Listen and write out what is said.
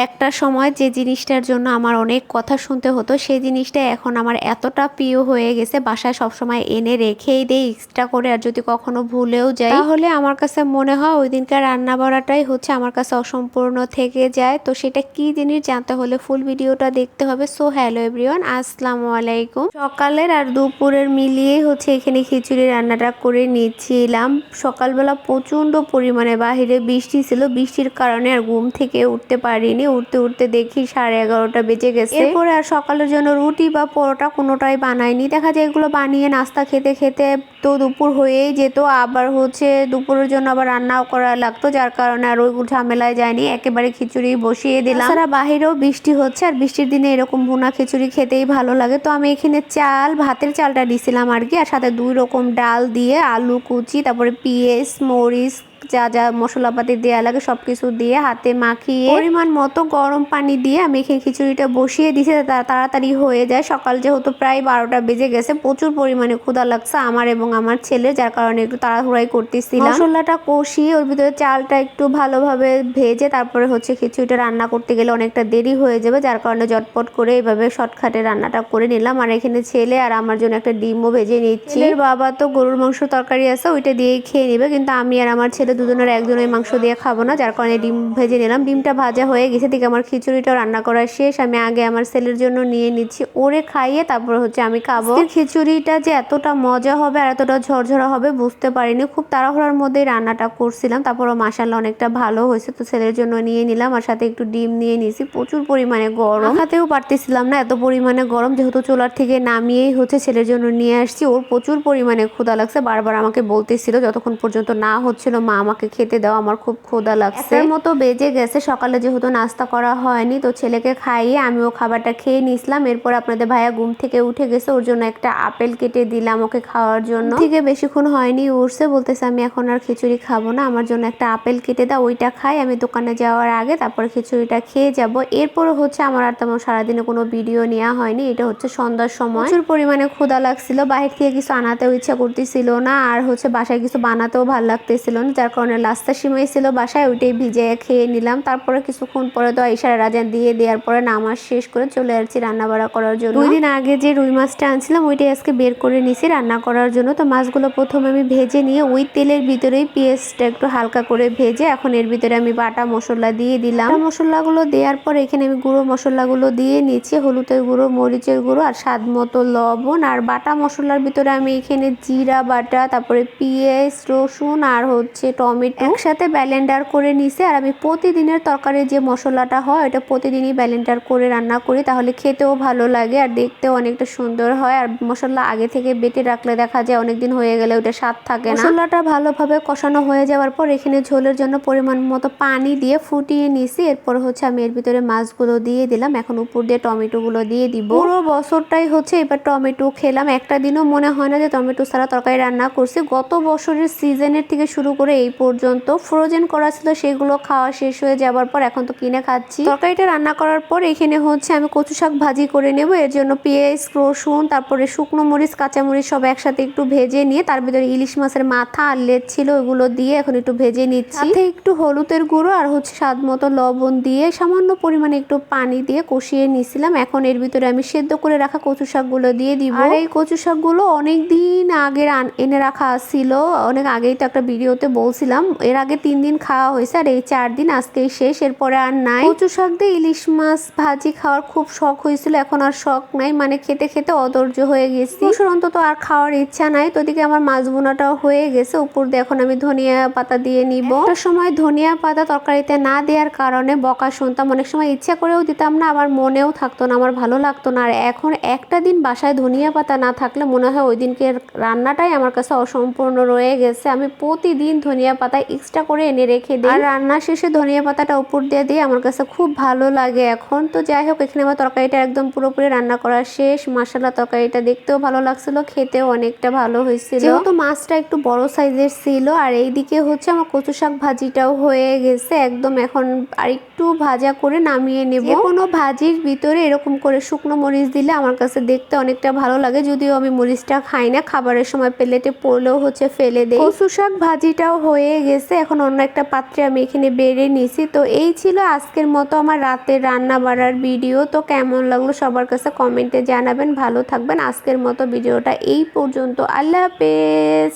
একটা সময় যে জিনিসটার জন্য আমার অনেক কথা শুনতে হতো সেই জিনিসটা এখন আমার এতটা প্রিয় হয়ে গেছে, বাসায় সবসময় এনে রেখেই দেই এক্সট্রা করে। আর যদি কখনো ভুলেও যাই তাহলে আমার কাছে মনে হয় ওই দিনকার রান্না বাড়াটাই হচ্ছে আমার কাছে অসম্পূর্ণ থেকে যায়। তো সেটা কি জিনিস জানতে হলে ফুল ভিডিওটা দেখতে হবে। সো হ্যালো এভরিওয়ান, আসসালামু আলাইকুম। সকালের আর দুপুরের মিলিয়েই হচ্ছে এখানে খিচুড়ি রান্নাটা করে নিচ্ছিলাম। সকালবেলা প্রচন্ড পরিমাণে বাহিরে বৃষ্টি ছিল, বৃষ্টির কারণে আর ঘুম থেকে উঠতে পারিনি। উঠতে উঠতে দেখি 11:30 বেজে গেছে। এরপরে আর সকালের জন্য রুটি বা পরোটা কোনোটাই বানাইনি। দেখা যায় এগুলো বানিয়ে নাস্তা খেতে খেতে তো দুপুর হয়েই যেত। আবার হচ্ছে দুপুরের জন্য আবার রান্নাও করা লাগতো, যার কারণে আর ওই ঝামেলায় যায়নি, একেবারে খিচুড়ি বসিয়ে দিলাম। তাছাড়া বাহিরেও বৃষ্টি হচ্ছে আর বৃষ্টির দিনে এরকম ভুনা খিচুড়ি খেতেই ভালো লাগে। তো আমি এখানে ভাতের চালটা দিছিলাম আর কি, আর সাথে 2 রকম ডাল দিয়ে আলু কুচি, তারপরে পেঁয়াজ মরিচ যা যা মশলাপাতি দেওয়া লাগে সবকিছু দিয়ে হাতে মাখিয়ে পরিমাণ মতো গরম পানি দিয়ে আমি এখানে খিচুড়িটা বসিয়ে দিয়েছি, তাড়াতাড়ি হয়ে যায়। সকাল যেহেতু প্রায় 12টা বেজে গেছে, প্রচুর পরিমাণে ক্ষুধা লাগছে আমার এবং আমার ছেলে, যার কারণে একটু তাড়াহুড়াই করতেছিলাম। মশলাটা কষিয়ে ওর ভিতরে চালটা একটু ভালোভাবে ভেজে তারপরে হচ্ছে খিচুড়িটা রান্না করতে গেলে অনেকটা দেরি হয়ে যাবে, যার কারণে ঝটপট করে এইভাবে শর্টকাটে রান্নাটা করে নিলাম। আর এখানে ছেলে আর আমার জন্য একটা ডিমও ভেজে নিচ্ছি। ছেলের বাবা তো গরুর মাংস তরকারি আছে ওইটা দিয়েই খেয়ে নেবে, কিন্তু আমি আর আমার ছেলে দুজনের একজন ওই মাংস দিয়ে খাবো না, যার কারণে ডিম ভেজে নিলাম। ডিমটা ভাজা হয়ে গেছে, দিকে আমার খিচুড়িটাও রান্না করা শেষ। আমি আগে আমার ছেলের জন্য নিয়ে নিচ্ছি, ওরে খাইয়ে তারপর হচ্ছে আমি খাবো। খিচুড়িটা যে এতটা মজা হবে আর এতটা ঝরঝরা হবে বুঝতে পারিনি, খুব তাড়াহুড়ার মধ্যেই রান্নাটা করছিলাম। তারপরও মাশাআল্লাহ অনেকটা ভালো হয়েছে। তো ছেলের জন্য নিয়ে নিলাম, আর সাথে একটু ডিম নিয়ে নিয়েছি। প্রচুর পরিমাণে গরম, খাতেও পারতেছিলাম না, এত পরিমাণে গরম। যেহেতু চুলার থেকে নামিয়েই হচ্ছে ছেলের জন্য নিয়ে আসছি, ওর প্রচুর পরিমাণে ক্ষুধা লাগছে। বারবার আমাকে বলতেছিল যতক্ষণ পর্যন্ত না হচ্ছিল মা আমাকে খেতে দাও, আমার খুব ক্ষুধা লাগছে। এর মতো বেজে গেছে, সকালে যেহেতু নাস্তা করা হয়নি তো ছেলেকে খাইয়ে আমিও খাবারটা খেয়ে নিছিলাম। এরপর আপনাদের ভাইয়া ঘুম থেকে উঠে গেছে, ওর জন্য একটা আপেল কেটে দিলাম ওকে খাওয়ার জন্য। থেকে বেশিক্ষণ হয়নি উঠছে, বলতেছে আমি এখন আর খিচুড়ি খাবো না, আমার জন্য একটা আপেল কেটে দাও, ওইটা খাই আমি দোকানে যাওয়ার আগে, তারপরে খিচুড়িটা খেয়ে যাব। এরপরে হচ্ছে আমার আর তেমন সারাদিনে কোনো ভিডিও নেওয়া হয়নি। এটা হচ্ছে সন্ধ্যার সময়, প্রচুর পরিমাণে ক্ষুধা লাগছিল, বাহির থেকে কিছু আনাতেও ইচ্ছা করতেছিল না, আর হচ্ছে বাসায় কিছু বানাতেও ভালো লাগতেছিল না, যার কারণে লাস্তা সিমাই ছিল বাসায়, ওইটাই ভিজে খেয়ে নিলাম। তারপরে কিছুক্ষণ পরে তো ইশারা রাজান দিয়ে দেওয়ার পরে নামাজ শেষ করে চলে আসছি রান্না বাড়া করার জন্য। 2 দিন আগে যে রুই মাছটা আনছিলাম ওইটাই আজকে বের করে নিছি রান্না করার জন্য। তো মাছগুলো প্রথমে আমি ভেজে নিয়ে ওই তেলের ভিতরেই পেঁয়াজটা একটু হালকা করে ভেজে এখন এর ভিতরে আমি বাটা মশলা দিয়ে দিলাম। মশলাগুলো দেওয়ার পর এখানে আমি গুঁড়ো মশলাগুলো দিয়ে নিচ্ছি, হলুদের গুঁড়ো মরিচের গুঁড়ো আর স্বাদ মতো লবণ। আর বাটা মশলার ভিতরে আমি এখানে জিরা বাটা, তারপরে পেঁয়াজ রসুন আর হচ্ছে টমেটো একসাথে ব্লেন্ডার করে নিছি। আর আমি প্রতিদিনের তরকারি যে মশলাটা হয় ওটা প্রতিদিনই ব্লেন্ডার করে রান্না করি, তাহলে খেতেও ভালো লাগে আর দেখতেও অনেকটা সুন্দর হয়। আর মশলা আগে থেকে বেটে রাখলে দেখা যায় অনেকদিন হয়ে গেলে ওটা স্বাদ থাকে না। মশলাটা ভালোভাবে কষানো হয়ে যাওয়ার পর এখানে ঝোলের জন্য পরিমাণ মতো পানি দিয়ে ফুটিয়ে নিছি। এরপর হচ্ছে আমি এর ভিতরে মাছগুলো দিয়ে দিলাম, এখন উপর দিয়ে টমেটো গুলো দিয়ে দিব। পুরো বছরটাই হচ্ছে এবার টমেটো খেলাম, একটা দিনও মনে হয় না যে টমেটো ছাড়া তরকারি রান্না করছি। গত বছরের সিজনের থেকে শুরু করে এই পর্যন্ত ফ্রোজেন করা ছিল, সেগুলো খাওয়া শেষ হয়ে যাবার পর এখন তো কিনে খাচ্ছি। তরকারিটা রান্না করার পর এখানে হচ্ছে আমি কচু শাক ভাজি করে নেব, এর জন্য পেঁয়াজ রসুন তারপরে শুকনো মরিচ কাঁচামরিচ সব একসাথে একটু ভেজে নিয়ে তার ভিতরে ইলিশ মাছের মাথা আর লেজ ছিল ওগুলো দিয়ে এখন একটু ভেজে নিচ্ছি। সাথে একটু হলুদের গুঁড়ো আর হচ্ছে স্বাদ মতো লবণ দিয়ে সামান্য পরিমাণে একটু পানি দিয়ে কষিয়ে নিছিলাম। এখন এর ভিতরে আমি সেদ্ধ করে রাখা কচু শাকগুলো দিয়ে দিব। আর এই কচু শাকগুলো অনেক দিন আগে এনে রাখা ছিল, অনেক আগেই তো একটা ভিডিওতে বলছিলাম, এর আগে 3 দিন খাওয়া হয়েছে আর এই 4 দিন আজকেই শেষ, এরপরে আর নাই। কচু শাক দিয়ে ইলিশ মাছ ভাজি খাওয়ার খুব শখ হয়েছিল, এখন আর শখ নাই, মানে খেতে খেতে অধৈর্য হয়ে গেছি, অন্তত আর খাওয়ার ইচ্ছা নাই। তো ওদিকে আমার মাছ বোনাটাও হয়ে গেছে, উপর দিয়ে এখন আমি ধনিয়া পাতা দিয়ে নিব। একটা সময় ধনিয়া পাতা তরকারিতে না দেওয়ার কারণে বকা শুনতাম, অনেক সময় ইচ্ছা করেও দিতাম না, আমার মনেও থাকতো না, আমার ভালো লাগতো না। আর এখন একটা দিন বাসায় ধনিয়া পাতা না থাকলে মনে হয় ওই দিনকে রান্নাটাই আমার কাছে অসম্পূর্ণ রয়ে গেছে। আমি প্রতিদিন ধনিয়া পাতা এক্সট্রা করে এনে রেখে দিই, আর রান্না শেষে ধনিয়া পাতাটা উপর দিয়ে দিয়ে আমার কাছে খুব ভালো লাগে এখন। তো যাই হোক, এখানে আমার তরকারিটা একদম পুরোপুরি রান্না করা শেষ। মাশাআল্লাহ তরকারিটা দেখতেও ভালো লাগছিল, খেতেও অনেকটা ভালো হয়েছিল, যেহেতু মাছটা একটু বড় সাইজের ছিল। আর এইদিকে হচ্ছে আমার কচু শাক ভাজিটাও হয়ে গেছে একদম, এখন আর একটু ভাজা করে নামিয়ে নেব। কোনো ভাজির ভিতরে এরকম করে শুকনো মরিচ দিলে আমার কাছে দেখতে অনেকটা ভালো লাগে, যদিও আমি মরিচটা খাই না, খাবারের সময় প্লেটে পড়লেও ফেলে দেই। কচু শাক ভাজিটাও হয়ে গেছে, এখন অন্য একটা পাত্রে আমি এখানে বেড়ে নিছি। তো এই ছিল আজকের মতো আমার রাতের রান্না বাড়ার ভিডিও। তো কেমন লাগলো সবার কাছে কমেন্টে জানাবেন। ভালো থাকবেন। আজকের মতো ভিডিওটা এই পর্যন্ত। আল্লাহ হাফেজ।